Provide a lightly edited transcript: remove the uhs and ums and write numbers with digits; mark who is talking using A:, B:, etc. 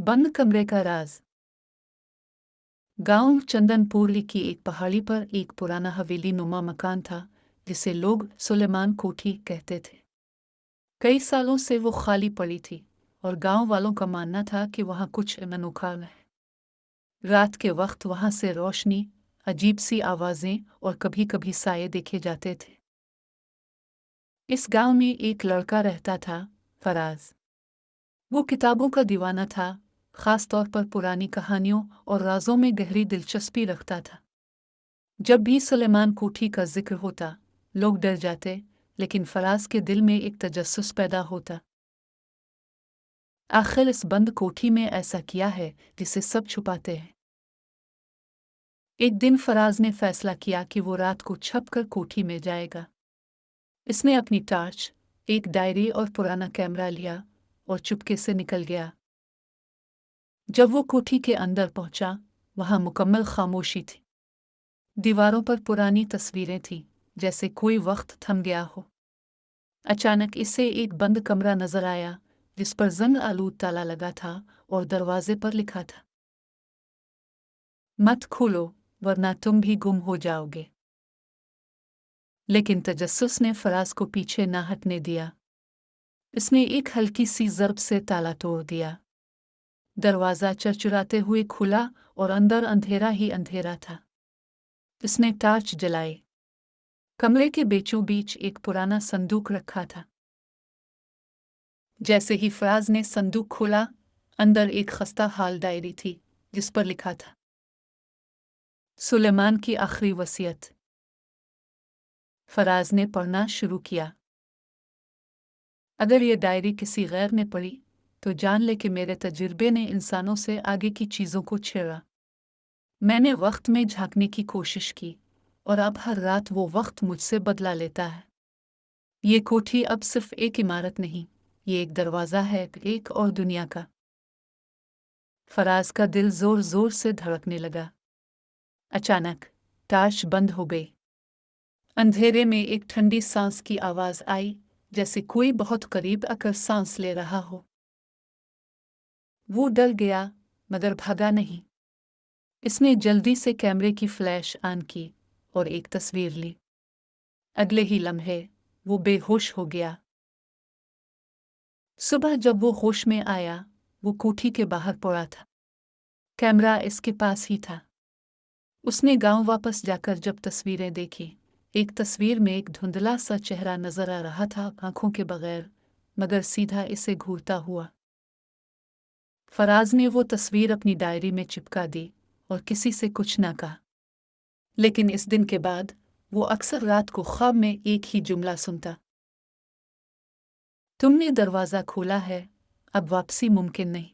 A: बंद कमरे का राज। गांव चंदनपुर की एक पहाड़ी पर एक पुराना हवेली नुमा मकान था जिसे लोग सुलेमान कोठी कहते थे। कई सालों से वो खाली पड़ी थी और गांव वालों का मानना था कि वहां कुछ अनोखा है। रात के वक्त वहां से रोशनी, अजीब सी आवाजें और कभी कभी साये देखे जाते थे। इस गांव में एक लड़का रहता था, फराज। वो किताबों का दीवाना था, खास तौर पर पुरानी कहानियों और राजों में गहरी दिलचस्पी रखता था। जब भी सुलेमान कोठी का जिक्र होता, लोग डर जाते, लेकिन फराज के दिल में एक तजस्सुस पैदा होता। आखिर इस बंद कोठी में ऐसा किया है जिसे सब छुपाते हैं। एक दिन फराज ने फैसला किया कि वो रात को छुपकर कोठी में जाएगा। इसने अपनी टार्च, एक डायरी और पुराना कैमरा लिया और चुपके से निकल गया। जब वो कोठी के अंदर पहुंचा, वहां मुकम्मल खामोशी थी। दीवारों पर पुरानी तस्वीरें थीं, जैसे कोई वक्त थम गया हो। अचानक इसे एक बंद कमरा नजर आया जिस पर जंग आलूद ताला लगा था और दरवाजे पर लिखा था, मत खोलो वरना तुम भी गुम हो जाओगे। लेकिन तजस्सुस ने फराज को पीछे न हटने दिया। इसने एक हल्की सी ज़र्ब से ताला तोड़ दिया। दरवाज़ा चरचराते हुए खुला और अंदर अंधेरा ही अंधेरा था। इसने टार्च जलाई। कमरे के बीचों बीच एक पुराना संदूक रखा था। जैसे ही फराज ने संदूक खोला, अंदर एक खस्ता हाल डायरी थी जिस पर लिखा था, सुलेमान की आखिरी वसीयत। फराज ने पढ़ना शुरू किया। अगर ये डायरी किसी गैर ने पढ़ी तो जान ले कि मेरे तजुर्बे ने इंसानों से आगे की चीज़ों को छेड़ा। मैंने वक्त में झांकने की कोशिश की और अब हर रात वो वक्त मुझसे बदला लेता है। ये कोठी अब सिर्फ एक इमारत नहीं, ये एक दरवाज़ा है एक और दुनिया का। फराज का दिल जोर जोर से धड़कने लगा। अचानक टार्च बंद हो गई। अंधेरे में एक ठंडी सांस की आवाज़ आई, जैसे कोई बहुत करीब आकर सांस ले रहा हो। वो डर गया मगर भागा नहीं। इसने जल्दी से कैमरे की फ्लैश ऑन की और एक तस्वीर ली। अगले ही लम्हे वो बेहोश हो गया। सुबह जब वो होश में आया, वो कोठी के बाहर पड़ा था। कैमरा इसके पास ही था। उसने गांव वापस जाकर जब तस्वीरें देखी, एक तस्वीर में एक धुंधला सा चेहरा नजर आ रहा था, आंखों के बगैर, मगर सीधा इसे घूरता हुआ। फराज ने वो तस्वीर अपनी डायरी में चिपका दी और किसी से कुछ न कहा। लेकिन इस दिन के बाद वो अक्सर रात को ख्वाब में एक ही जुमला सुनता, तुमने दरवाज़ा खोला है, अब वापसी मुमकिन नहीं।